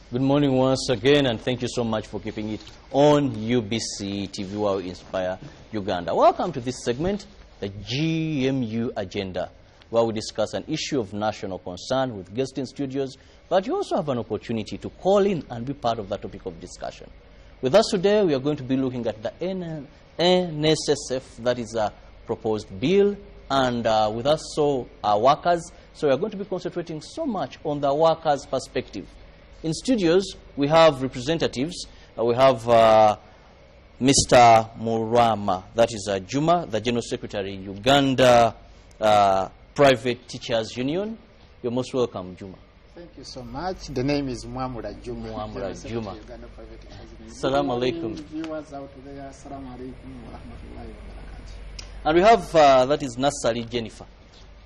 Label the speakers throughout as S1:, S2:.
S1: Good morning once again, and thank you so much for keeping it on UBC TV, where we inspire Uganda. Welcome to this segment, the GMU Agenda, where we discuss an issue of national concern with guests in studios, but you also have an opportunity to call in and be part of that topic of discussion. With us today, we are going to be looking at the NSSF, that is a proposed bill, and with us so are workers. So we are going to be concentrating so much on the workers' perspective. In studios, we have representatives. We have Mr. Murama, that is Juma, the General Secretary, Uganda Private Teachers Union. You're most welcome, Juma.
S2: Thank you so much. The name is Muamura Juma.
S1: Muamura Juma. Assalamu alaikum.
S2: Viewers out there, assalamu alaikum wa rahmatullahi wa barakatuh.
S1: And we have, that is Nasari Jennifer.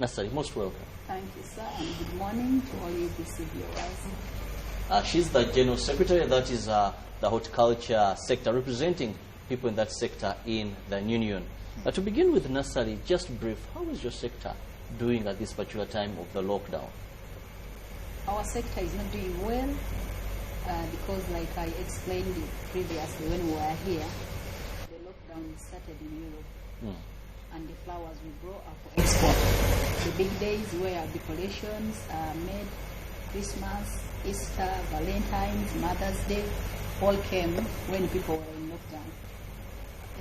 S1: Nasari, most welcome.
S3: Thank you, sir, and good morning to all UBC viewers.
S1: She's the General Secretary, that is the horticulture sector, representing people in that sector in the union. To begin with, Nasari, just brief, how is your sector doing at this particular time of the lockdown?
S3: Our sector is not doing well because, like I explained previously when we were here, the lockdown started in Europe. And the flowers we grow are for export. The big days where decorations are made, Christmas, Easter, Valentine's, Mother's Day, all came when people were in lockdown.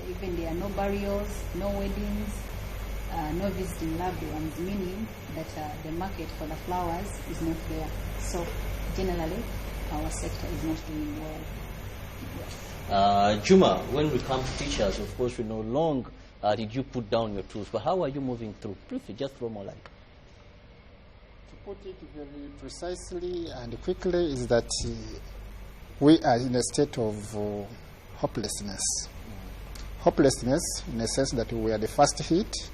S3: Even there are no burials, no weddings, no visiting loved ones, meaning that the market for the flowers is not there. So generally, our sector is not doing well.
S1: Juma, when we come to teachers, of course, we know long did you put down your tools, but how are you moving through? Briefly, just throw more light.
S2: To put it very precisely and quickly is that we are in a state of hopelessness. Hopelessness in the sense that we are the first hit,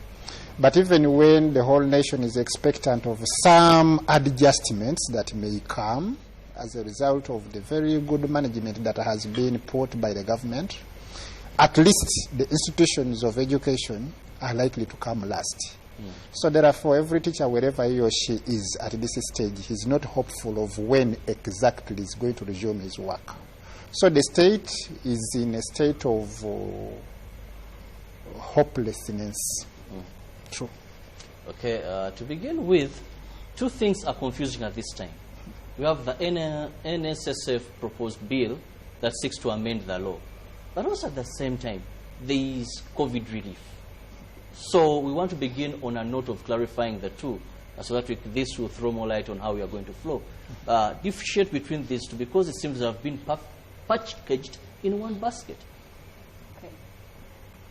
S2: but even when the whole nation is expectant of some adjustments that may come as a result of the very good management that has been put by the government, at least the institutions of education are likely to come last. So therefore, every teacher, wherever he or she is at this stage, is not hopeful of when exactly is going to resume his work. So the state is in a state of hopelessness. True.
S1: Okay, to begin with, two things are confusing at this time. We have the NSSF proposed bill that seeks to amend the law. But also at the same time, there is COVID relief. So we want to begin on a note of clarifying the two, so that this will throw more light on how we are going to flow. Differentiate between these two, because it seems to have been packaged in one basket.
S3: Okay.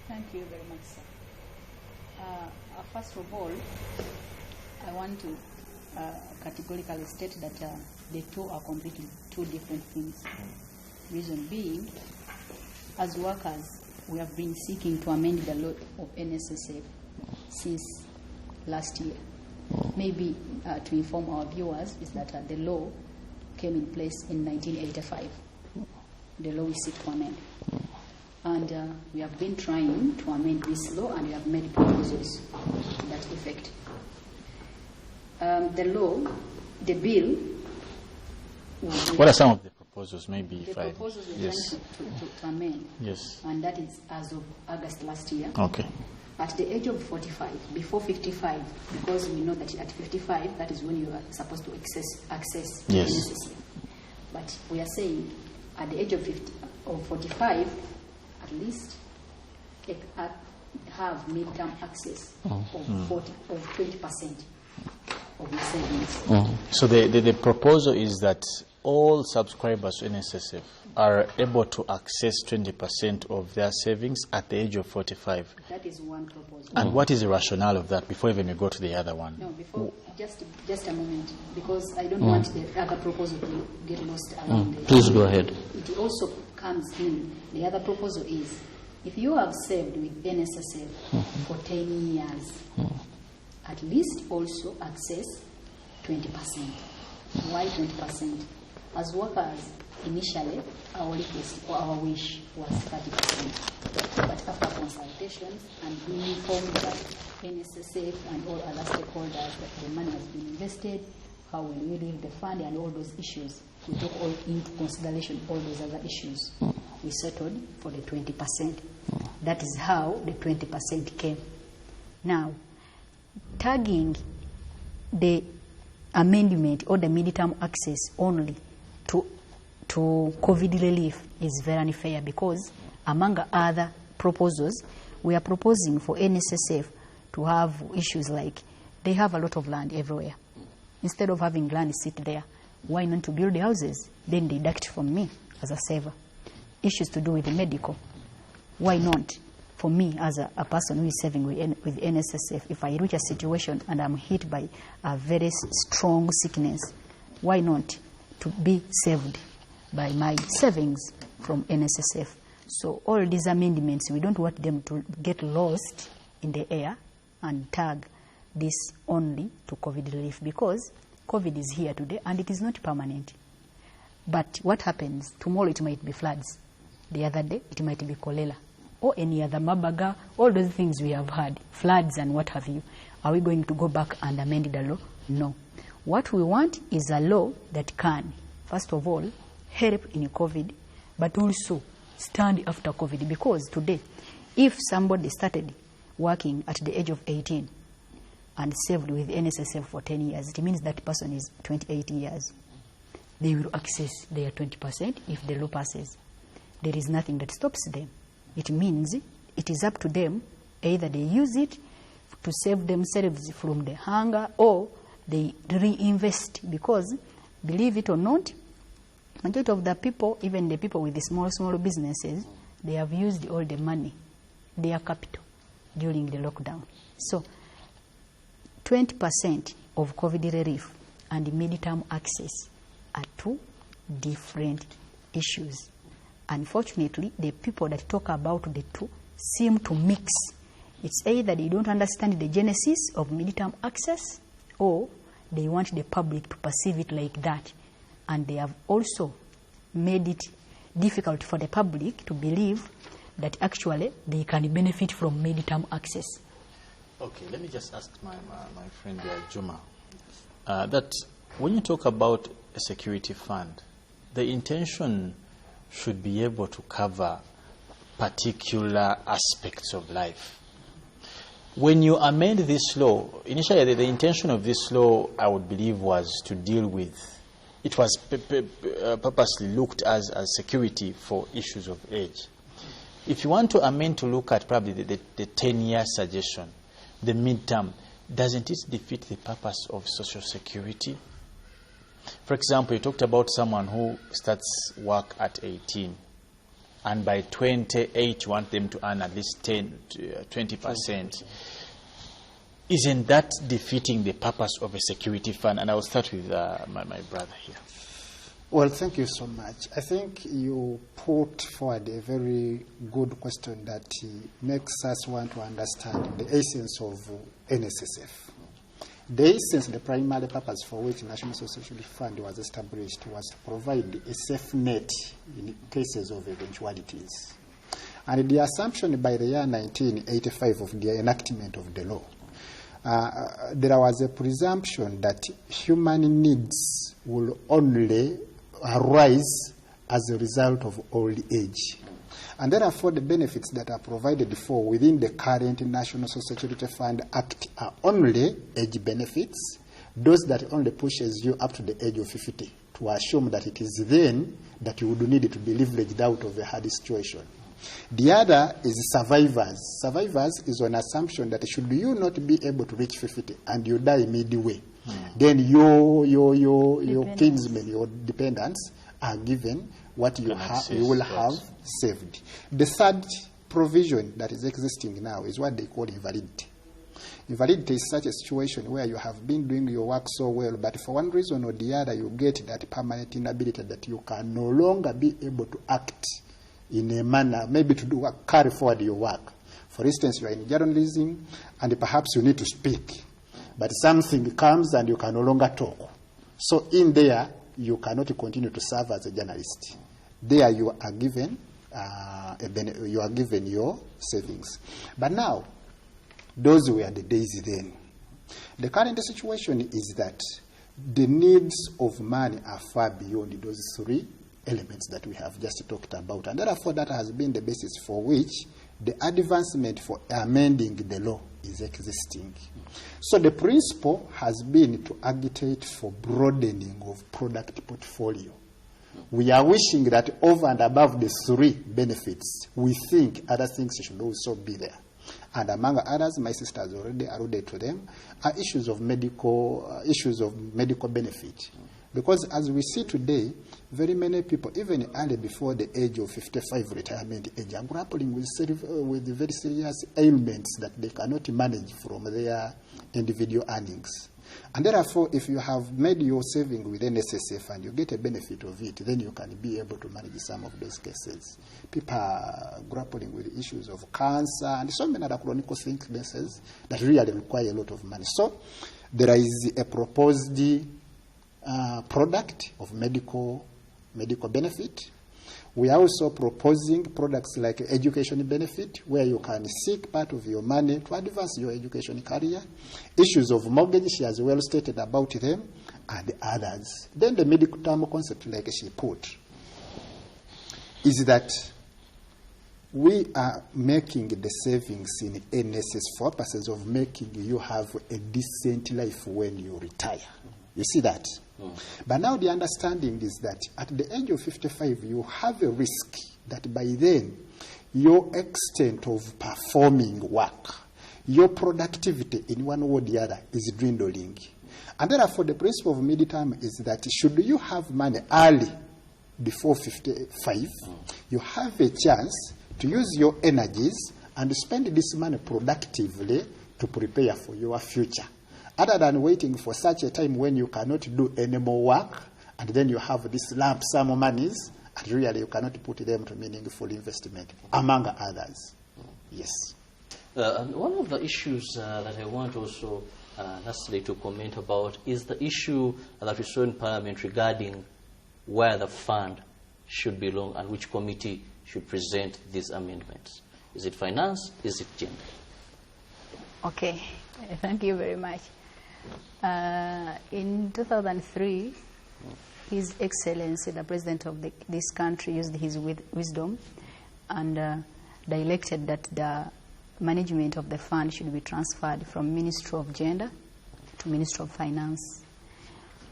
S3: Thank you very much, sir. First of all, I want to categorically state that the two are completely two different things. Reason being, as workers, we have been seeking to amend the law of NSSF since last year. Maybe to inform our viewers is that the law came in place in 1985. The law we seek to amend. And we have been trying to amend this law, and we have made proposals to that effect. The bill...
S4: What are some of the proposals, maybe?
S3: The proposals we're trying to amend.
S4: Yes.
S3: And that is as of August last year.
S4: Okay.
S3: At the age of 45, before 55, because we know that at 55, that is when you are supposed to access
S4: yes.
S3: NSSF. But we are saying at the age of 45, at least have midterm access of 20% of your savings.
S4: So the proposal is that all subscribers to NSSF are able to access 20% of their savings at the age of 45.
S3: That is one proposal.
S4: And what is the rationale of that before even we go to the other one?
S3: No, before, just a moment, because I don't want the other proposal to get lost along there.
S1: Please go ahead.
S3: It also comes in, the other proposal is, if you have saved with NSSF for 10 years, at least also access 20%. Why 20%? As workers, initially, our request or our wish was 30%. But after consultations and being informed that NSSF and all other stakeholders that the money has been invested, how will we leave the fund and all those issues, we took all into consideration all those other issues. We settled for the 20%. That is how the 20% came. Now, tagging the amendment or the midterm access only to COVID relief is very unfair, because among other proposals, we are proposing for NSSF to have issues like they have a lot of land everywhere. Instead of having land sit there, why not to build the houses? Then deduct from me as a saver. Issues to do with the medical, why not? For me, as a person who is saving with NSSF, if I reach a situation and I'm hit by a very strong sickness, why not to be saved by my savings from NSSF? So all these amendments, we don't want them to get lost in the air and tag this only to COVID relief, because COVID is here today and it is not permanent. But what happens? Tomorrow it might be floods. The other day it might be cholera or any other mabaga, all those things we have had, floods and what have you. Are we going to go back and amend the law? No. What we want is a law that can, first of all, help in COVID, but also stand after COVID. Because today, if somebody started working at the age of 18 and saved with NSSF for 10 years, it means that person is 28 years. They will access their 20% if the law passes. There is nothing that stops them. It means it is up to them. Either they use it to save themselves from the hunger, or they reinvest, because, believe it or not, majority of the people, even the people with the small businesses, they have used all the money, their capital, during the lockdown. So 20% of COVID relief and midterm access are two different issues. Unfortunately, the people that talk about the two seem to mix. It's either they don't understand the genesis of midterm access, or they want the public to perceive it like that. And they have also made it difficult for the public to believe that actually they can benefit from midterm access.
S4: Okay, let me just ask my friend Juma, that when you talk about a security fund, the intention should be able to cover particular aspects of life. When you amend this law, initially the intention of this law, I would believe, was to deal with, it was purposely looked as security for issues of age. If you want to amend to look at probably the 10-year suggestion, the midterm, doesn't it defeat the purpose of social security? For example, you talked about someone who starts work at 18, and by 28 you want them to earn at least 20%. Isn't that defeating the purpose of a security fund? And I will start with my brother here.
S2: Well, thank you so much. I think you put forward a very good question that makes us want to understand the essence of NSSF. The essence, the primary purpose for which National Social Security Fund was established was to provide a safe net in cases of eventualities. And the assumption by the year 1985 of the enactment of the law, there was a presumption that human needs will only arise as a result of old age. And therefore, the benefits that are provided for within the current National Social Security Fund Act are only age benefits, those that only pushes you up to the age of 50, to assume that it is then that you would need to be leveraged out of a hard situation. The other is survivors. Survivors is an assumption that should you not be able to reach 50 and you die midway, then your kinsmen, your dependents are given what you will have saved. The third provision that is existing now is what they call invalidity. Invalidity is such a situation where you have been doing your work so well, but for one reason or the other you get that permanent inability that you can no longer be able to act in a manner, maybe to carry forward your work. For instance, you are in journalism and perhaps you need to speak, but something comes and you can no longer talk. So in there, you cannot continue to serve as a journalist. There you are given your savings. But now, those were the days then. The current situation is that the needs of money are far beyond those three elements that we have just talked about. And therefore, that has been the basis for which the advancement for amending the law is existing. So the principle has been to agitate for broadening of product portfolio. We are wishing that over and above the three benefits, we think other things should also be there. And among others, my sister has already alluded to them, are issues of medical benefit. Because as we see today, very many people, even early before the age of 55 retirement age, are grappling with very serious ailments that they cannot manage from their individual earnings. And therefore, if you have made your saving with NSSF and you get a benefit of it, then you can be able to manage some of those cases. People are grappling with issues of cancer and so many other chronic sicknesses that really require a lot of money. So there is a proposed product of medical benefit. We are also proposing products like education benefit, where you can seek part of your money to advance your education career. Issues of mortgage, she has well stated about them, and others. Then the medical term concept, like she put, is that we are making the savings in NSS for purposes of making you have a decent life when you retire. You see that? But now the understanding is that at the age of 55, you have a risk that by then your extent of performing work, your productivity in one way or the other is dwindling. And therefore, the principle of midterm is that should you have money early, before 55, you have a chance to use your energies and spend this money productively to prepare for your future. Other than waiting for such a time when you cannot do any more work, and then you have this lump sum of monies, and really you cannot put them to meaningful investment, among others. Yes.
S1: And one of the issues that I want also lastly to comment about is the issue that we saw in Parliament regarding where the fund should belong and which committee should present these amendments. Is it finance? Is it gender?
S3: Okay, thank you very much. In 2003, His Excellency, the President of this country, used his wisdom and directed that the management of the fund should be transferred from Ministry of Gender to Ministry of Finance.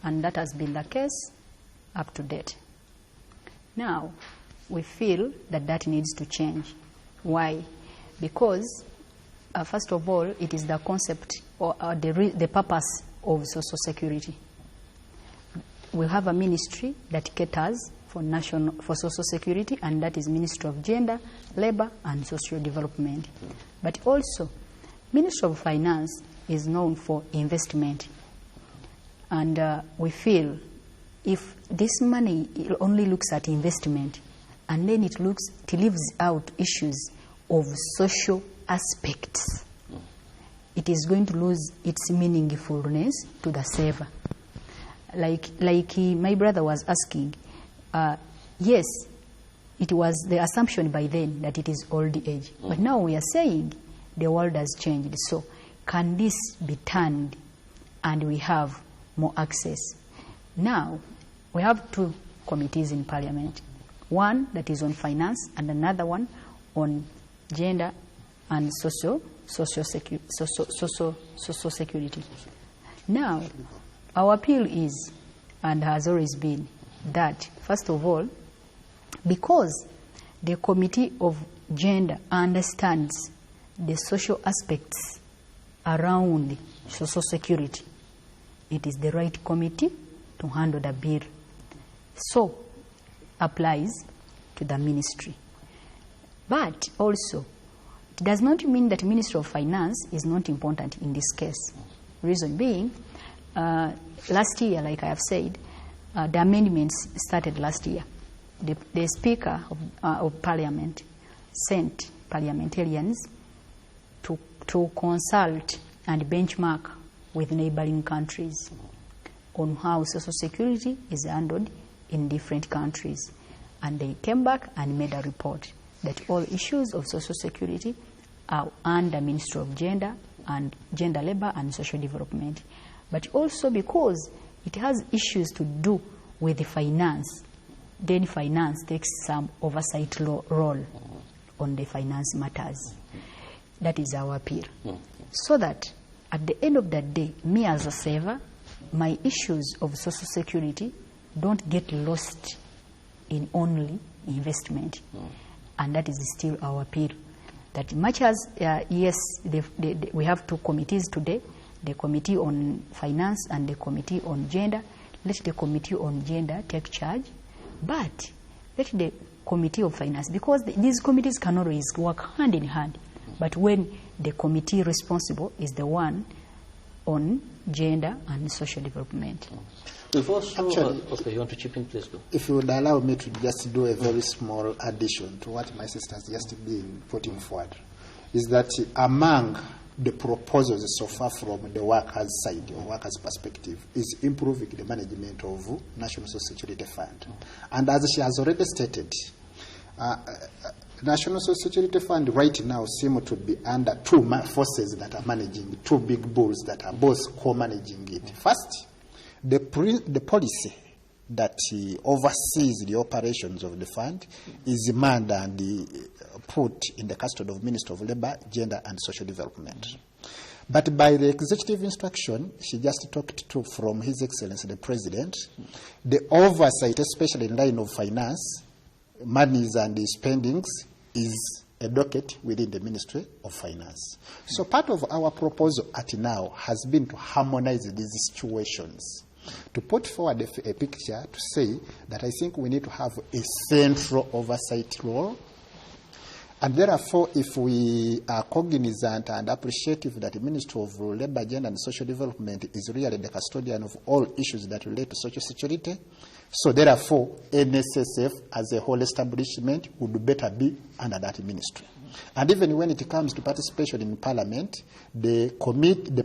S3: And that has been the case up to date. Now, we feel that that needs to change. Why? Because first of all, it is the concept or the purpose of social security. We have a ministry that caters for social security, and that is Ministry of Gender, Labor, and Social Development. But also, Ministry of Finance is known for investment, and we feel if this money only looks at investment, and then it leaves out issues of social aspects, it is going to lose its meaningfulness to the saver. Like my brother was asking, yes, it was the assumption by then that it is old age. But now we are saying the world has changed. So can this be turned and we have more access? Now, we have two committees in Parliament. One that is on finance and another one on gender and social security. Now, our appeal is, and has always been, that, first of all, because the Committee of Gender understands the social aspects around social security, it is the right committee to handle the bill. So, applies to the ministry. But also, it does not mean that Ministry of Finance is not important in this case. Reason being, last year, like I have said, the amendments started last year. The Speaker of Parliament sent parliamentarians to consult and benchmark with neighboring countries on how social security is handled in different countries. And they came back and made a report that all issues of social security are under Ministry of Gender and Gender, Labor and Social Development. but also because it has issues to do with the finance. Then finance takes some oversight role on the finance matters. That is our appeal. So that at the end of the day, me as a saver, my issues of social security don't get lost in only investment. And that is still our appeal. That much as, yes, we have two committees today, the Committee on Finance and the Committee on Gender. Let the Committee on Gender take charge, but let the Committee of Finance, because these committees can always work hand in hand, but when the committee responsible is the one on gender and social development.
S2: Actually,
S1: okay, you want to chip in, please go.
S2: If you would allow me to just do a very small addition to what my sister has just been putting forward, is that among the proposals so far from the workers' side or workers' perspective is improving the management of National Social Security Fund. And as she has already stated, National Social Security Fund right now seems to be under two forces that are managing, two big bulls that are both co-managing it. First, the policy that oversees the operations of the fund is manned and put in the custody of Minister of Labour, Gender and Social Development. But by the executive instruction, she just talked to from His Excellency the President, the oversight, especially in line of finance, monies and the spendings, is a docket within the Ministry of Finance. So part of our proposal at now has been to harmonize these situations, to put forward a picture to say that I think we need to have a central oversight role. And therefore, if we are cognizant and appreciative that the Ministry of Labour, Gender and Social Development is really the custodian of all issues that relate to social security, so therefore, NSSF as a whole establishment would better be under that ministry. And even when it comes to participation in Parliament, the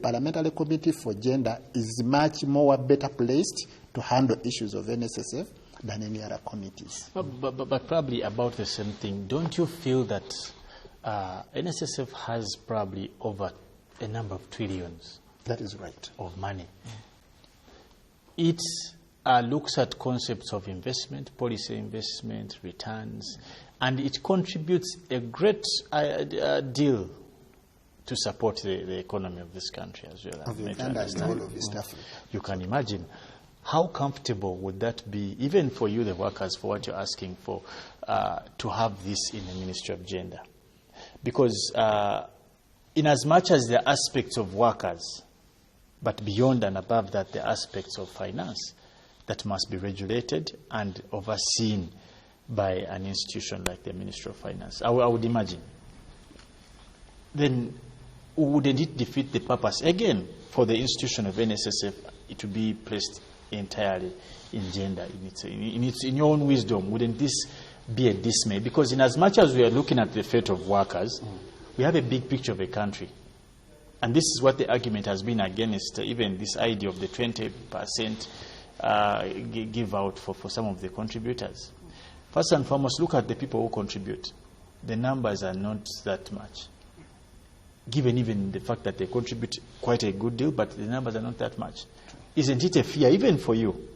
S2: Parliamentary Committee for Gender is much more better placed to handle issues of NSSF than any other committees.
S4: But probably about the same thing. Don't you feel that NSSF has probably over a number of trillions?
S2: That is right.
S4: Of money. It looks at concepts of investment, policy investment, returns, and it contributes a great deal to support the economy of this country as well.
S2: Of Uganda and the whole of East Africa.
S4: You can imagine. How comfortable would that be, even for you, the workers, for what you're asking for, to have this in the Ministry of Gender? Because in as much as the aspects of workers, but beyond and above that, the aspects of finance that must be regulated and overseen by an institution like the Ministry of Finance, I would imagine. Then wouldn't it defeat the purpose, again, for the institution of NSSF to be placed entirely in gender? In your own wisdom, wouldn't this be a dismay? Because in as much as we are looking at the fate of workers, we have a big picture of a country. And this is what the argument has been against even this idea of the 20% give out for some of the contributors. First and foremost, look at the people who contribute. The numbers are not that much, given even the fact that they contribute quite a good deal, but the numbers are not that much. Isn't it a fear, even for you,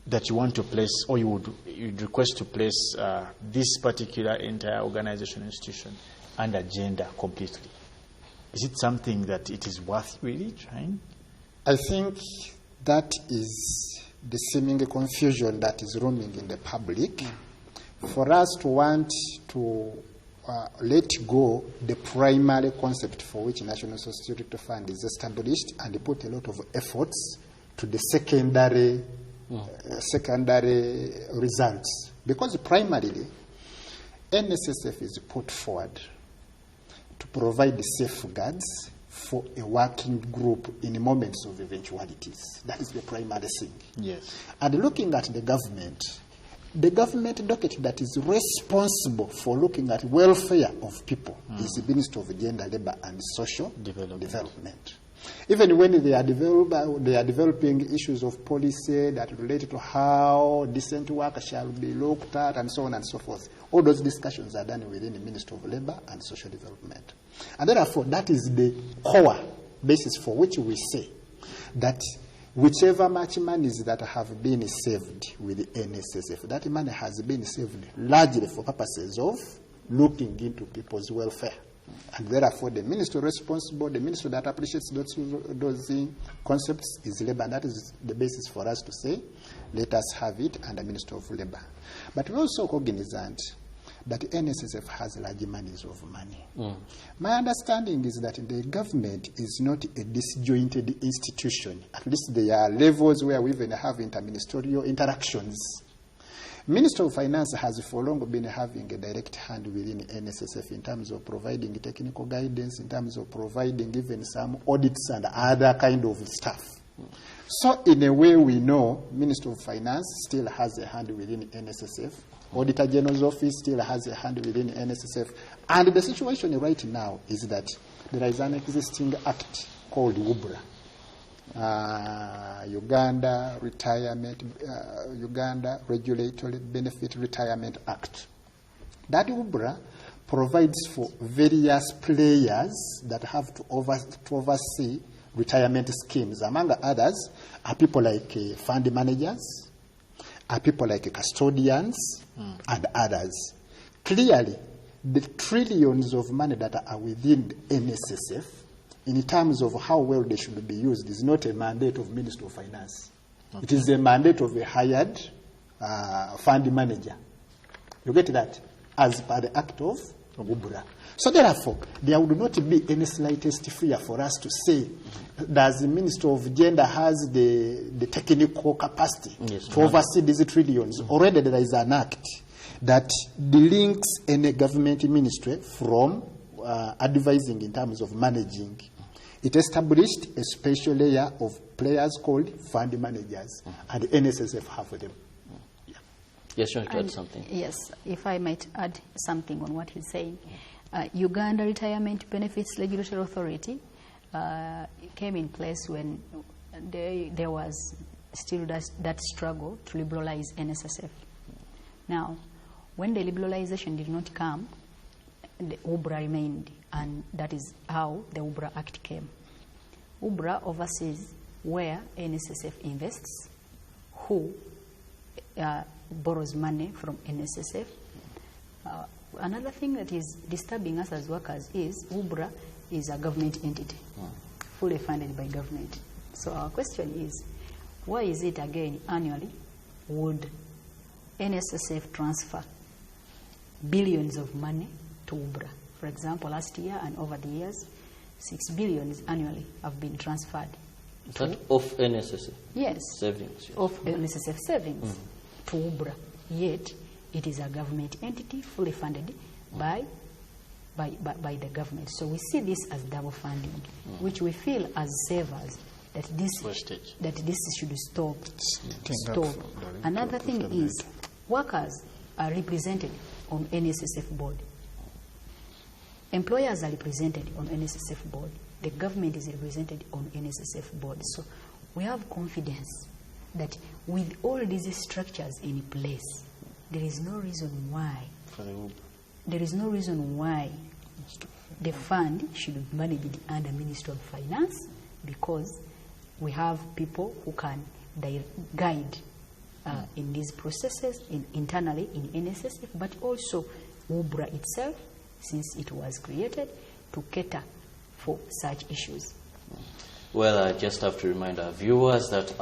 S4: that you want to place, or you'd request to place this particular entire organization institution under gender completely? Is it something that it is worth really trying?
S2: I think that is the seeming confusion that is roaming in the public. For us to want to let go the primary concept for which National Social Security Fund is established and put a lot of efforts to the secondary results. Because primarily, NSSF is put forward to provide the safeguards for a working group in moments of eventualities. That is the primary thing.
S4: Yes. And
S2: looking at the government docket that is responsible for looking at welfare of people is the Ministry of Gender, Labour and Social Development. Even when they are developing issues of policy that relate to how decent work shall be looked at and so on and so forth, all those discussions are done within the Ministry of Labour and Social Development. And therefore, that is the core basis for which we say that whichever much monies that have been saved with the NSSF, that money has been saved largely for purposes of looking into people's welfare. And therefore, the minister responsible, the minister that appreciates those concepts is Labour. And that is the basis for us to say, let us have it under Minister of Labour. But we also cognizant that NSSF has large monies of money. My understanding is that the government is not a disjointed institution. At least there are levels where we even have interministerial interactions. Minister of Finance has for long been having a direct hand within NSSF in terms of providing technical guidance, in terms of providing even some audits and other kind of stuff. So in a way we know Minister of Finance still has a hand within NSSF. Auditor General's Office still has a hand within NSSF. And the situation right now is that there is an existing act called UBRA. Uganda Regulatory Benefit Retirement Act. That UBRA provides for various players that have to oversee retirement schemes. Among others are people like fund managers, are people like custodians, and others. Clearly, the trillions of money that are within NSSF, in terms of how well they should be used, is not a mandate of Minister of Finance. Okay. It is a mandate of a hired fund manager. You get that? As per the Act of UBRA. So therefore, there would not be any slightest fear for us to say, does the Minister of Gender has the technical capacity to oversee these trillions? Already there is an act that delinks any government ministry from advising in terms of managing. It established a special layer of players called fund managers, and NSSF have them.
S1: Yes, you want to add something?
S3: Yes, if I might add something on what he's saying. Uganda Retirement Benefits Regulatory Authority came in place when there was still that struggle to liberalize NSSF. Now, when the liberalization did not come, the UBRA remained, and that is how the UBRA Act came. UBRA oversees where NSSF invests, who borrows money from NSSF. Another thing that is disturbing us as workers is UBRA is a government entity, fully funded by government. So our question is, why is it again annually would NSSF transfer billions of money to UBRA? For example, last year and over the years, 6 billion annually have been transferred.
S1: Is that of NSSF?
S3: Yes.
S1: Savings? Yes.
S3: Of the NSSF savings to UBRA. Yet, it is a government entity fully funded by the government. So we see this as double funding, which we feel as savers that this should stop. Another thing is, workers are represented on NSSF board. Employers are represented on NSSF board. The government is represented on NSSF board. So we have confidence that with all these structures in place, there is no reason why the fund should be managed under Ministry of Finance, because we have people who can guide in these processes internally in NSSF, but also UBRA itself, since it was created to cater for such issues.
S1: Well, I just have to remind our viewers that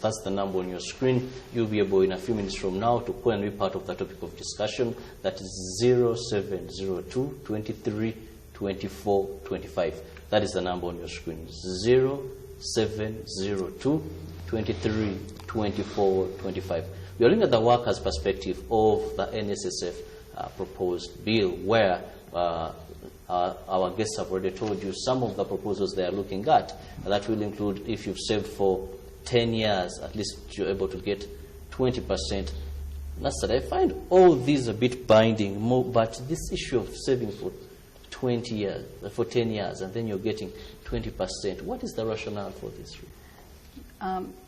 S1: that's the number on your screen. You'll be able in a few minutes from now to call and be part of the topic of discussion. That is 0702 23 24 25. That is the number on your screen. 0702 23 24 25. We are looking at the workers' perspective of the NSSF proposed bill, where our guests have already told you some of the proposals they are looking at. That will include, if you've saved for 10 years, at least you're able to get 20%. That's that. I find all these a bit binding, but this issue of saving for 20 years, for 10 years, and then you're getting 20%. What is the rationale for this?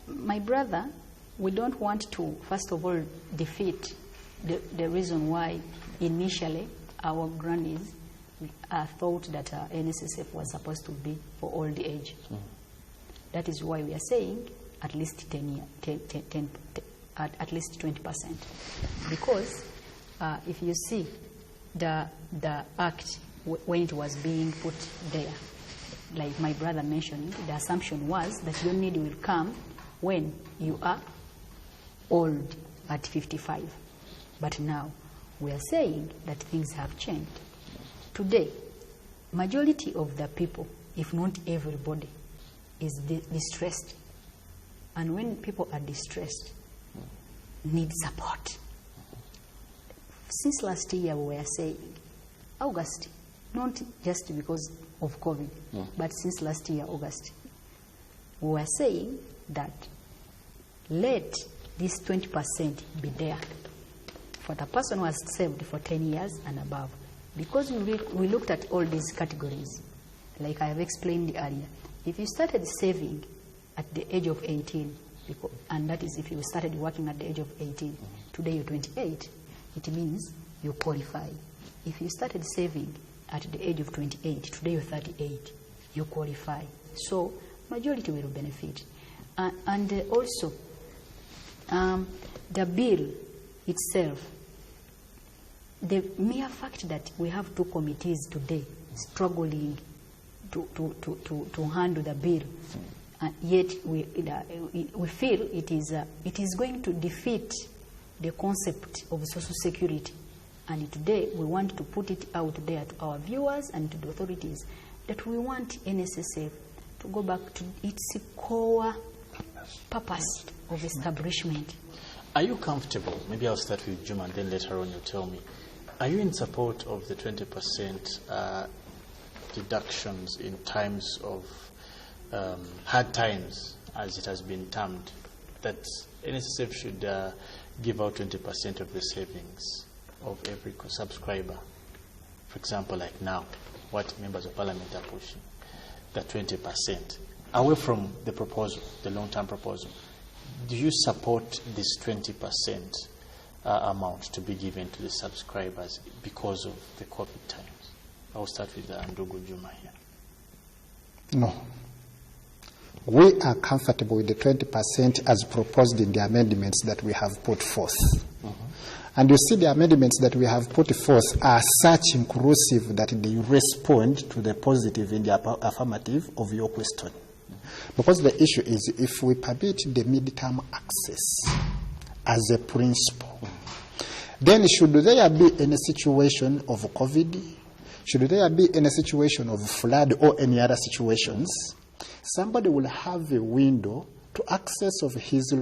S3: My brother, we don't want to, first of all, defeat the reason why initially our grannies thought that NSSF was supposed to be for old age. That is why we are saying at least 10, at least 20%. Because if you see the act when it was being put there, like my brother mentioned, the assumption was that your need will come when you are old at 55. But now we are saying that things have changed. Today, majority of the people, if not everybody, is distressed. And when people are distressed, need support. Since last year we were saying, August, not just because of COVID, but since last year, August, we were saying that let this 20% be there for the person who has saved for 10 years and above. Because we looked at all these categories, like I have explained earlier. If you started saving at the age of 18, and that is if you started working at the age of 18, today you're 28, it means you qualify. If you started saving at the age of 28, today you're 38, you qualify. So majority will benefit. And also, the bill itself, the mere fact that we have two committees today struggling to handle the bill, and yet we feel it is going to defeat the concept of social security. And today we want to put it out there to our viewers and to the authorities that we want NSSF to go back to its core purpose of establishment.
S4: Are you comfortable? Maybe I'll start with Juma and then later on you tell me. Are you in support of the 20% deductions in times of hard times, as it has been termed, that NSSF should give out 20% of the savings of every subscriber? For example, like now, what members of parliament are pushing, the 20%, away from the proposal, the long-term proposal. Do you support this 20% amount to be given to the subscribers because of the COVID times? I'll start with Ndugu Juma here.
S2: No. We are comfortable with the 20% as proposed in the amendments that we have put forth. And you see the amendments that we have put forth are such inclusive that they respond to the positive in the affirmative of your question. Because the issue is, if we permit the midterm access as a principle, then should there be any situation of COVID, should there be any situation of flood or any other situations, somebody will have a window to access of his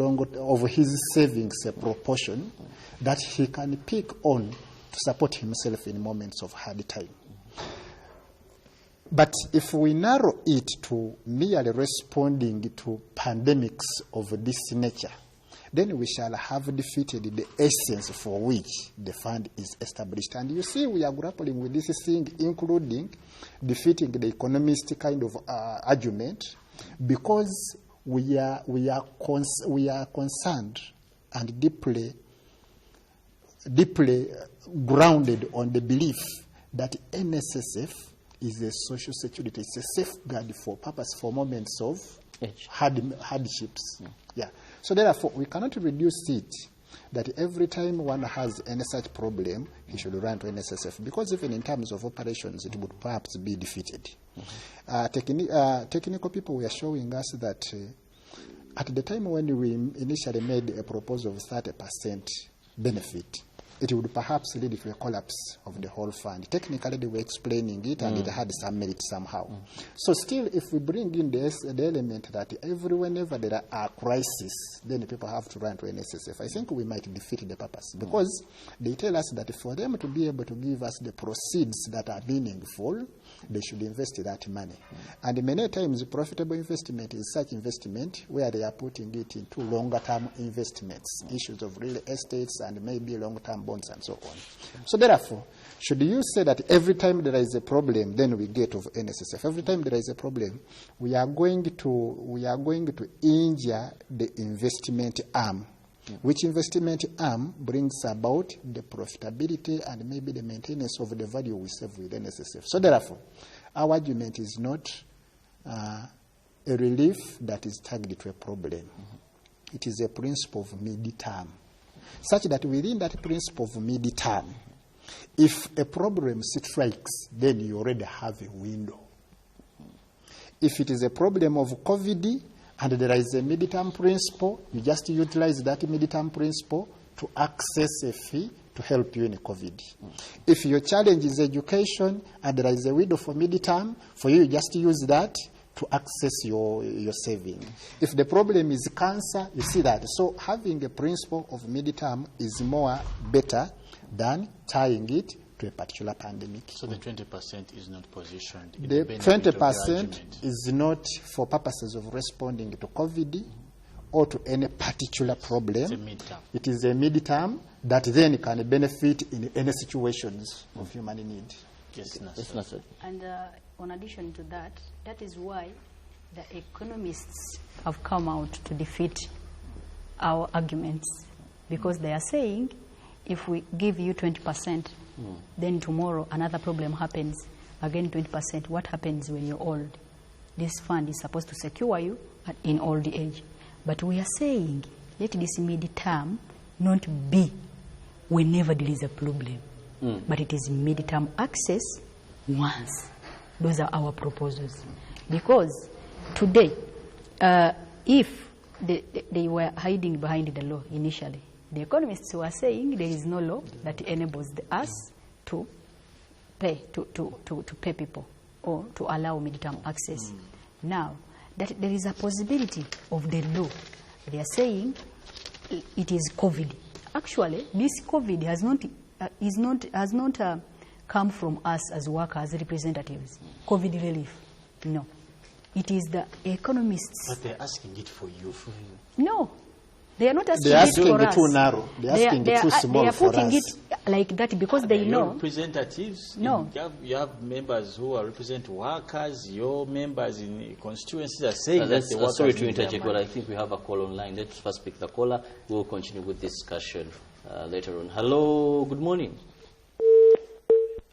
S2: savings a proportion that he can pick on to support himself in moments of hard time. But if we narrow it to merely responding to pandemics of this nature, then we shall have defeated the essence for which the fund is established. And you see, we are grappling with this thing, including defeating the economist kind of argument, because we are concerned and deeply grounded on the belief that NSSF is a social security. It's a safeguard for purpose for moments of hardships. Yeah. So therefore, we cannot reduce it that every time one has any such problem, he should run to NSSF, because even in terms of operations, it would perhaps be defeated. Technical people were showing us that at the time when we initially made a proposal of 30% benefit, it would perhaps lead to a collapse of the whole fund. Technically, they were explaining it, and it had some merit somehow. So still, if we bring in the element that whenever there are crises, then people have to run to NSSF, I think we might defeat the purpose. Because they tell us that for them to be able to give us the proceeds that are meaningful, they should invest that money. And many times, profitable investment is such investment where they are putting it into longer-term investments, issues of real estates and maybe long-term bonds and so on. So therefore, should you say that every time there is a problem, then we get of NSSF? Every time there is a problem, we are going to injure the investment arm, which investment arm brings about the profitability and maybe the maintenance of the value we save with NSSF. So therefore, our argument is not a relief that is targeted to a problem. It is a principle of mid-term, such that within that principle of mid-term, if a problem strikes, then you already have a window. If it is a problem of COVID and there is a mid-term principle, you just utilize that mid-term principle to access a fee to help you in COVID. If your challenge is education and there is a window for mid-term, for you just use that to access your saving. If the problem is cancer, you see that. So having a principle of mid-term is more better than tying it to a particular pandemic.
S4: So the 20% is not positioned in
S2: The
S4: benefit of the
S2: 20%
S4: argument.
S2: is not for purposes of responding to COVID or to any particular problem.
S4: It's a mid-term.
S2: It is a mid-term that then can benefit in any situations of human need.
S4: Yes,
S1: Yes, Nasser.
S3: And on addition to that, that is why the economists have come out to defeat our arguments, because they are saying if we give you 20%, then tomorrow another problem happens, again 20%. What happens when you're old? This fund is supposed to secure you in old age. But we are saying let this mid-term not be whenever there is a problem, but it is mid-term access once. Those are our proposals. Because today, if they were hiding behind the law initially, the economists were saying there is no law that enables us to pay people or to allow mid-term access. Now, that there is a possibility of the law. They are saying it is COVID. Actually, this COVID has not come from us as workers, representatives. COVID relief, no. It is the economists.
S4: But they're asking it for you.
S3: No, they are not asking
S2: They're
S3: it
S2: asking
S3: for
S2: it
S3: us.
S2: too narrow. They're asking it too small
S3: They are
S2: for
S3: putting
S2: us.
S3: it like that because they
S4: Your
S3: know.
S4: representatives,
S3: No.
S4: you have members who are represent workers. Your members in constituencies are saying that the workers
S1: sorry to
S4: need their
S1: interject,
S4: money.
S1: but I think we have a call online. Let's first pick the caller. We'll continue with this discussion later on. Hello, good morning.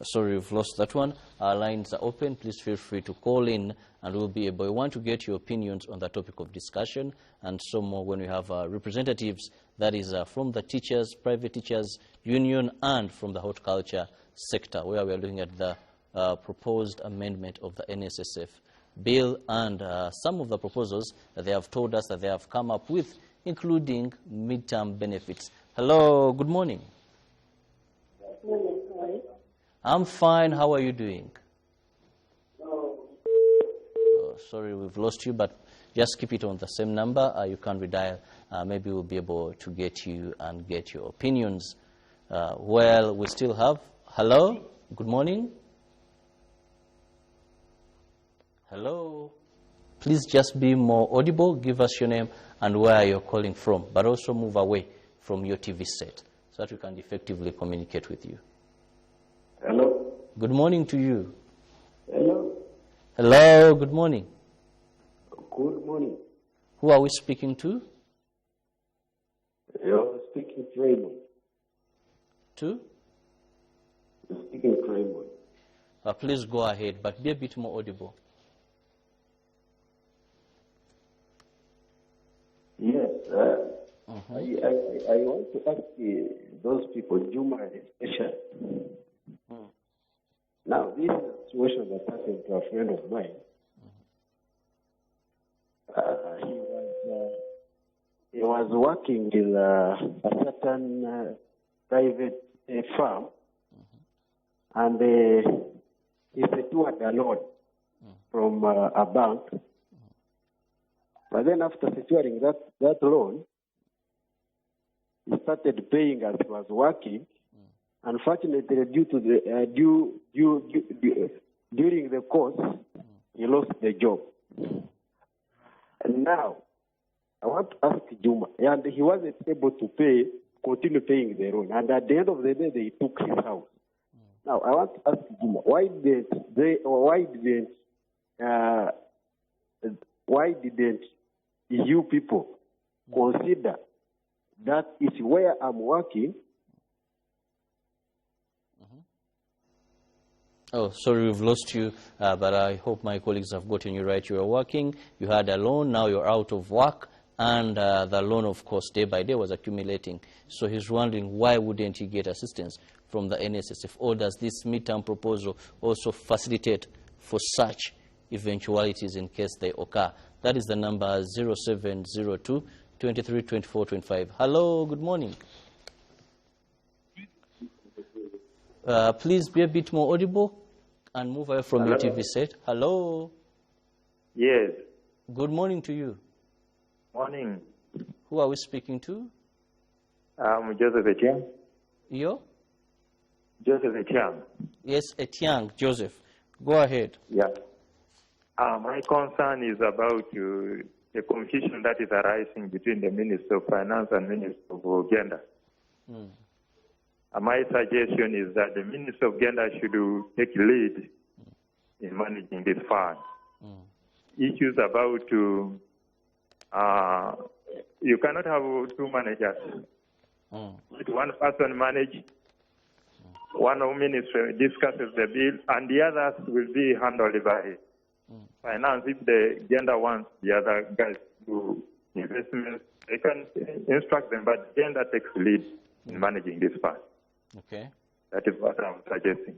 S1: Sorry, we've lost that one. Our lines are open. Please feel free to call in, and we'll be able. We want to get your opinions on the topic of discussion and so more when we have representatives, that is from the teachers, private teachers union, and from the horticulture sector, where we are looking at the proposed amendment of the NSSF bill and some of the proposals that they have told us that they have come up with, including mid-term benefits. Hello, good morning.
S5: Good morning, how are you?
S1: I'm fine. How are you doing? Oh, sorry, we've lost you, but just keep it on the same number. You can redial. Maybe we'll be able to get you and get your opinions. Well, we still have. Hello? Good morning. Hello? Please just be more audible. Give us your name and where you're calling from, but also move away from your TV set so that we can effectively communicate with you.
S5: Hello?
S1: Good morning to you.
S5: Hello?
S1: Hello, good morning.
S5: Good morning.
S1: Who are we speaking to?
S5: You're speaking to Raymond.
S1: To?
S5: You're speaking to Raymond.
S1: Please go ahead, but be a bit more audible.
S5: Yes, I want to ask those people, Juma especially. Now, this is a situation that happened to a friend of mine. He was working in a certain private firm, and he secured a loan from a bank. But then after securing that loan, he started paying as he was working. Unfortunately, due to the during the course, he lost the job. And now, I want to ask Juma, and he wasn't able to continue paying the loan. And at the end of the day, they took his house. Now, I want to ask Juma, why didn't you people consider that it's where I'm working?
S1: Oh, sorry, we've lost you, but I hope my colleagues have gotten you right. You were working, you had a loan, now you're out of work, and the loan, of course, day by day was accumulating. So he's wondering, why wouldn't he get assistance from the NSSF? Or does this midterm proposal also facilitate for such eventualities in case they occur? That is the number 0702 23 24 25. Hello, good morning. Please be a bit more audible and move away from your TV set. Hello.
S6: Yes.
S1: Good morning to you.
S6: Morning.
S1: Who are we speaking to?
S6: I'm Joseph Etiang.
S1: You?
S6: Joseph Etiang.
S1: Yes, Etiang, Joseph. Go ahead.
S6: Yeah. My concern is about the confusion that is arising between the Minister of Finance and Minister of Gender. My suggestion is that the Minister of Gender should take lead in managing this fund. Issues about you cannot have two managers. Let one person manage, one minister discusses the bill, and the others will be handled by finance. If the gender wants the other guys to investments, they can instruct them, but gender takes lead in managing this fund.
S1: Okay.
S6: That is what I'm suggesting.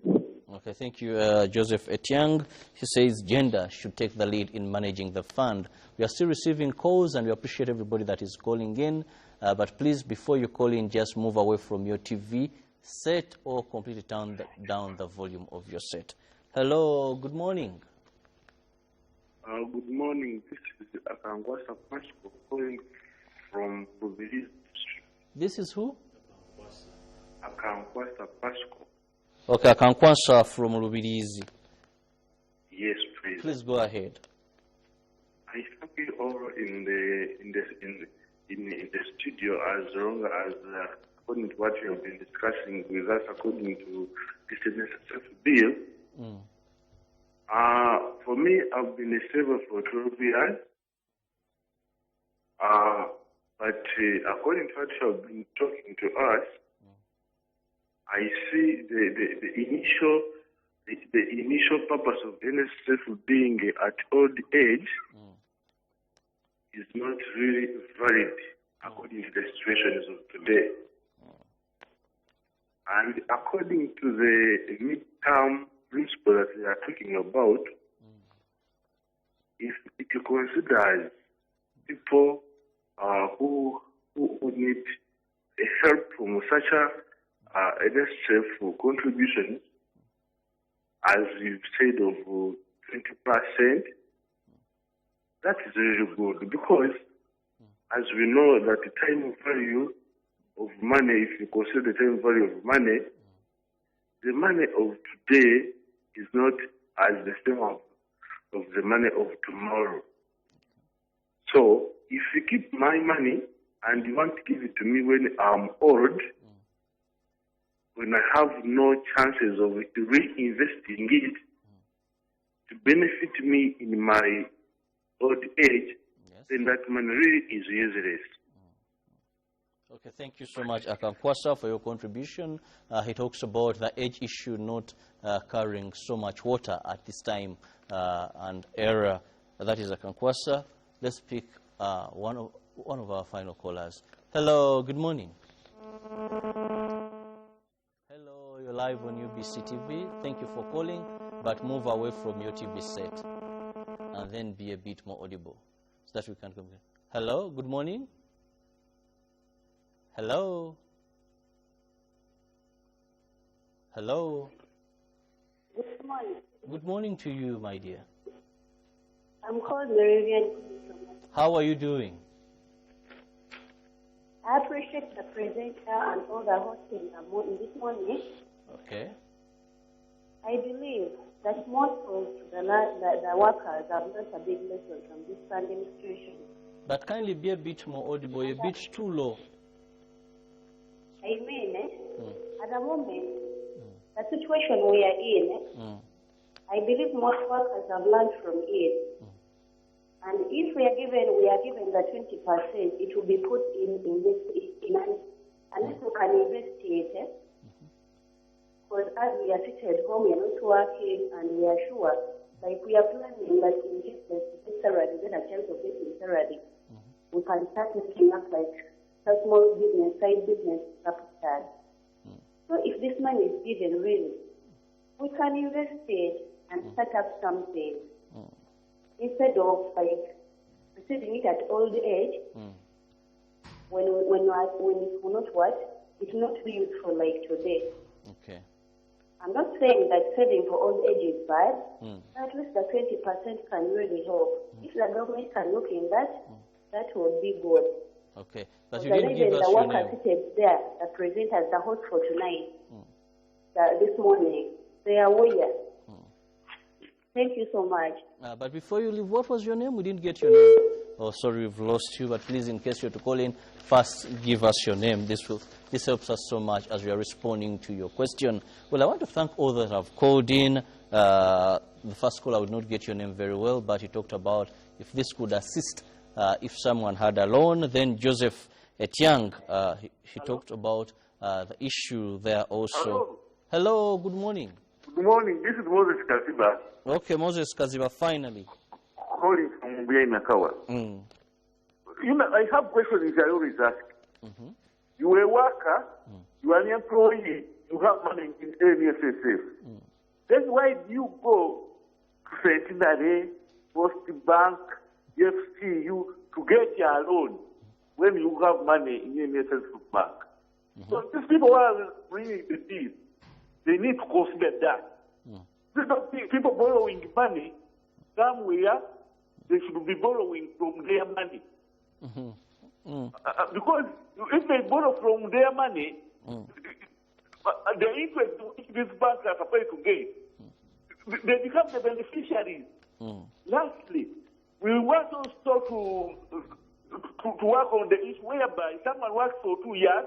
S1: Okay, thank you, Joseph Etiang. He says gender should take the lead in managing the fund. We are still receiving calls, and we appreciate everybody that is calling in. But please, before you call in, just move away from your TV set or completely turn down the volume of your set. Hello, good morning.
S7: Good morning. This is Akangwasa Pashko calling from Providence.
S1: This is who?
S7: Akangwasa Pashko.
S1: Okay, Akankwasa from Rubirizi.
S7: Yes, please.
S1: Please go ahead.
S7: I thank you all in the studio, as long as according to what you have been discussing with us, according to this NSSF bill. For me, I've been a saver for 12 years. But according to what you have been talking to us, I see the initial purpose of NSSF being at old age is not really valid according to the situations of today. And according to the midterm principle that we are talking about, if it considers people who need help from such a NSSF contribution, as you've said, of 20%, that is really good, because as we know that the time value of money, if you consider the time value of money, the money of today is not as the same of the money of tomorrow. So if you keep my money and you want to give it to me when I'm old, when I have no chances of reinvesting it to benefit me in my old age, then that money really is useless.
S1: Okay, thank you so much, Akankwasa, for your contribution. He talks about the age issue not carrying so much water at this time and era. That is Akankwasa. Let's pick one of our final callers. Hello, good morning. Hello, you're live on UBC TV. Thank you for calling, but move away from your TV set and then be a bit more audible so that we can communicate. Hello, good morning. Hello. Hello.
S8: Good morning.
S1: Good morning to you, my dear.
S8: I'm called Meridian.
S1: How are you doing?
S8: I appreciate the presenter and all the hosts in this morning.
S1: Okay.
S8: I believe that most of the workers have learned a big lesson from this pandemic situation.
S1: But kindly be a bit more audible, a bit too low.
S8: I mean, at the moment, the situation we are in, I believe most workers have learned from it. And if we are given the 20%, it will be put unless we can invest it. Because as we are seated home, we are not working, and we are sure, like we are planning that in case there's salary, then a chance of getting salary, we can start looking up like a small business, side business, capital. So if this money is given really, we can invest it and set up something instead of like receiving it at old age. When it will not what, it will not be useful like today.
S1: Okay.
S8: I'm not saying that saving for old age is bad, but at least the 20% can really help. If the government can look in that, that would be good.
S1: Okay. But you
S8: Because
S1: didn't give
S8: even
S1: us
S8: the
S1: your
S8: workers
S1: name.
S8: seated there, the presenters, the host for tonight, this morning, they are aware. Thank you so much.
S1: But before you leave, what was your name? We didn't get your name. Oh, sorry, we've lost you. But please, in case you're to call in, first give us your name. This helps us so much as we are responding to your question. Well, I want to thank all that have called in. The first caller would not get your name very well, but he talked about if this could assist if someone had a loan. Then Joseph Etiang, he talked about the issue there also. Hello, good morning.
S7: Good morning. This is Moses Kaziba.
S1: Okay, Moses Kaziba, finally.
S7: Calling from Mbuya Nakawa. You know, I have questions I always ask. You are a worker, you are an employee, you have money in NSSF. Then why do you go to Centenary, Post Bank, FCU to get your loan when you have money in NSSF bank? So these people are bringing the deal. They need to consider that. People borrowing money somewhere, they should be borrowing from their money. Because if they borrow from their money, the interest which these banks are supposed to get, they become the beneficiaries. Lastly, we want also to work on the issue whereby someone works for 2 years,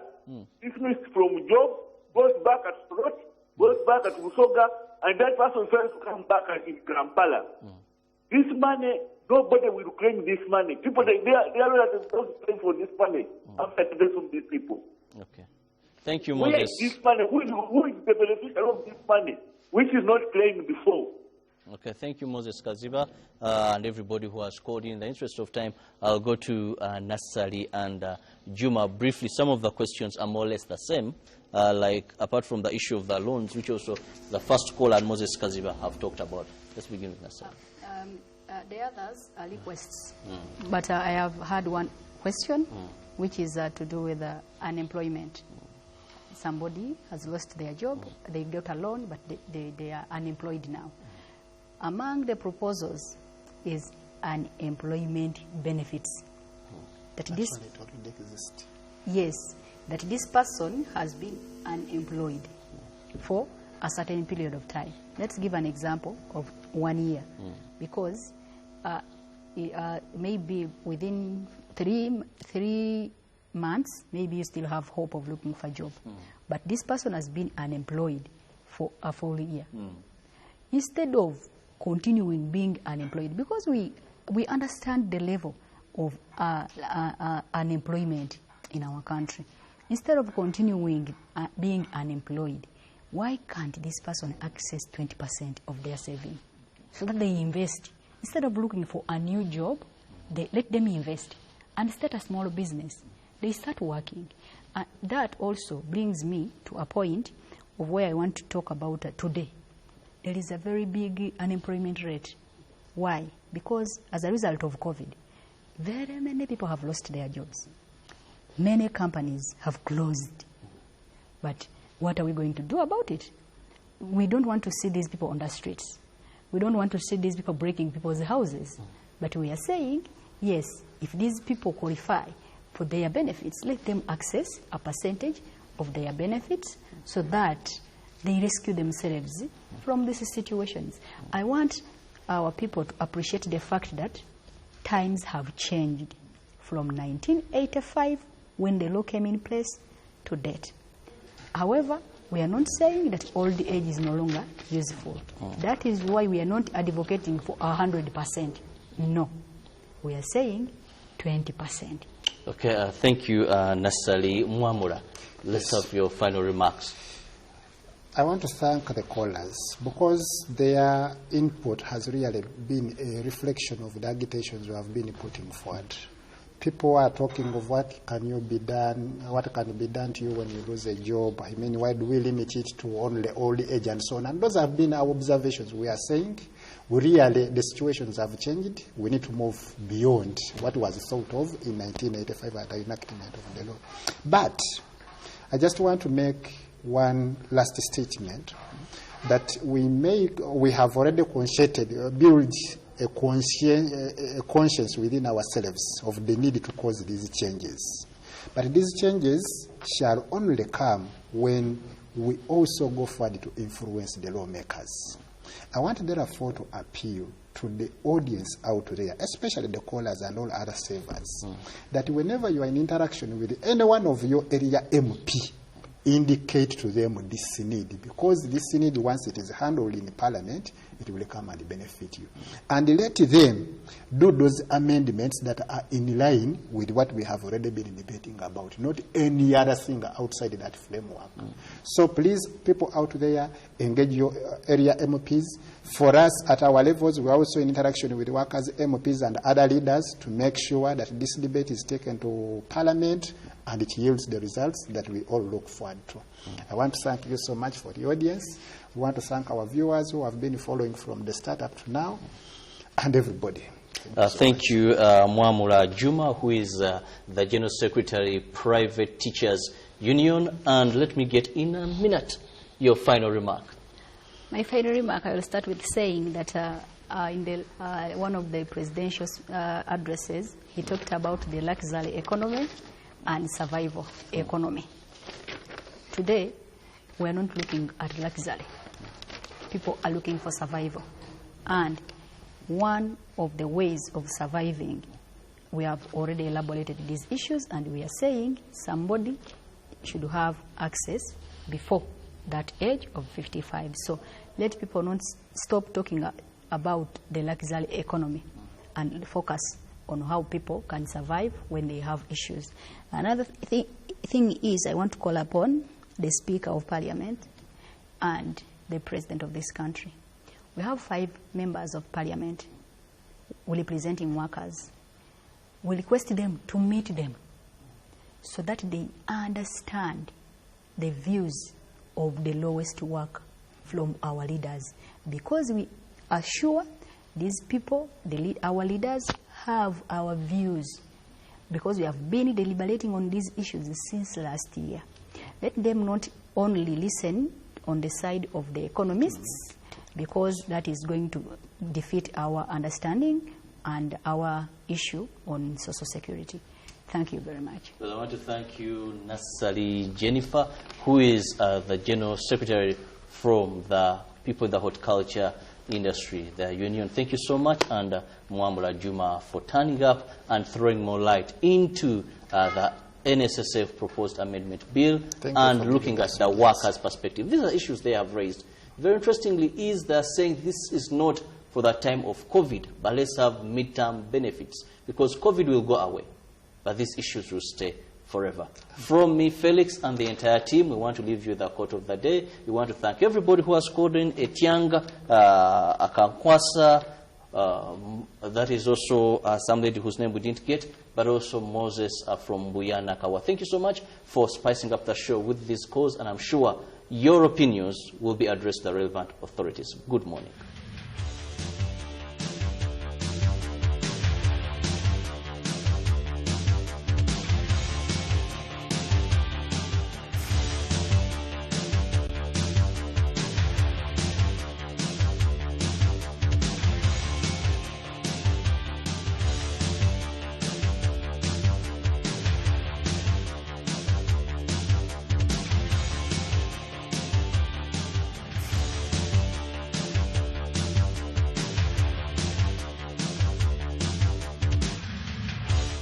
S7: dismissed from job, goes back at Sprott, goes back at Musoga, and that person tries to come back in Kampala. This money, nobody will claim this money. People, they are relatives don't claim for this money after the death of these people.
S1: Okay. Thank you,
S7: Where
S1: Moses.
S7: is this money? Who is the beneficiary of this money, which is not claimed before?
S1: Okay, thank you, Moses Kaziba, and everybody who has called in. In the interest of time, I'll go to Nassali and Juma briefly. Some of the questions are more or less the same, like apart from the issue of the loans, which also the first caller and Moses Kaziba have talked about. Let's begin with Nassali.
S3: The others are requests, but I have had one question, which is to do with unemployment. Somebody has lost their job, they got a loan, but they are unemployed now. Among the proposals is unemployment benefits. That this,
S2: Actually, it already exists.
S3: yes, that this person has been unemployed for a certain period of time. Let's give an example of 1 year, because maybe within three months, maybe you still have hope of looking for a job. But this person has been unemployed for a full year. Instead of continuing being unemployed, because we understand the level of unemployment in our country, instead of continuing being unemployed, why can't this person access 20% of their saving so that they invest? Instead of looking for a new job, let them invest and start a small business. They start working. That also brings me to a point of where I want to talk about today. There is a very big unemployment rate. Why? Because as a result of COVID, very many people have lost their jobs. Many companies have closed. But what are we going to do about it? We don't want to see these people on the streets. We don't want to see these people breaking people's houses. But we are saying, yes, if these people qualify for their benefits, let them access a percentage of their benefits so that they rescue themselves from these situations. I want our people to appreciate the fact that times have changed from 1985, when the law came in place, to date. However, we are not saying that old age is no longer useful. That is why we are not advocating for 100%. No. We are saying 20%.
S1: Okay, thank you, Nassali Mwamura. Let's have your final remarks.
S2: I want to thank the callers because their input has really been a reflection of the agitations we have been putting forward. People are talking of what can be done to you when you lose a job. I mean, why do we limit it to only old age and so on? And those have been our observations. We are saying the situations have changed. We need to move beyond what was thought of in 1985 at the enactment of the law. But I just want to make one last statement that we have already built a conscience within ourselves of the need to cause these changes. But these changes shall only come when we also go forward to influence the lawmakers. I want therefore to appeal to the audience out there, especially the callers and all other servers, that whenever you are in interaction with any one of your area MP, indicate to them this need, because this need, once it is handled in Parliament, it will come and benefit you. And let them do those amendments that are in line with what we have already been debating about, not any other thing outside that framework. So please, people out there, engage your area MPs. For us, at our levels, we are also in interaction with workers, MPs, and other leaders to make sure that this debate is taken to Parliament and it yields the results that we all look forward to. I want to thank you so much for the audience. We want to thank our viewers who have been following from the start up to now, and everybody.
S1: Thank you, Mwamura Juma, who is the General Secretary, Private Teachers Union. And let me get in a minute your final remark.
S3: My final remark, I will start with saying that in one of the presidential addresses, he talked about the luxury economy and survival economy. Today, we are not looking at luxury. People are looking for survival. And one of the ways of surviving, we have already elaborated these issues, and we are saying somebody should have access before that age of 55. So let people not stop talking about the luxury economy and focus on how people can survive when they have issues. Another thing is, I want to call upon the Speaker of Parliament and the President of this country. We have 5 members of Parliament representing workers. We request them to meet them so that they understand the views of the lowest work from our leaders, because we are sure these people, our leaders, have our views, because we have been deliberating on these issues since last year. Let them not only listen on the side of the economists, because that is going to defeat our understanding and our issue on social security. Thank you very much.
S1: Well, I want to thank you, Nasali Jennifer, who is the General Secretary from the People in the Horticulture Industry, the union. Thank you so much, and Mwamura Juma for turning up and throwing more light into the NSSF proposed amendment bill and looking at the workers' perspective. These are issues they have raised. Very interestingly is they're saying this is not for the time of COVID, but let's have midterm benefits, because COVID will go away, but these issues will stay forever. From me, Felix, and the entire team, we want to leave you the quote of the day. We want to thank everybody who has called in. Etianga, Akankwasa, that is also somebody whose name we didn't get, but also Moses from Buyanakawa. Thank you so much for spicing up the show with this cause, and I'm sure your opinions will be addressed to the relevant authorities. Good morning.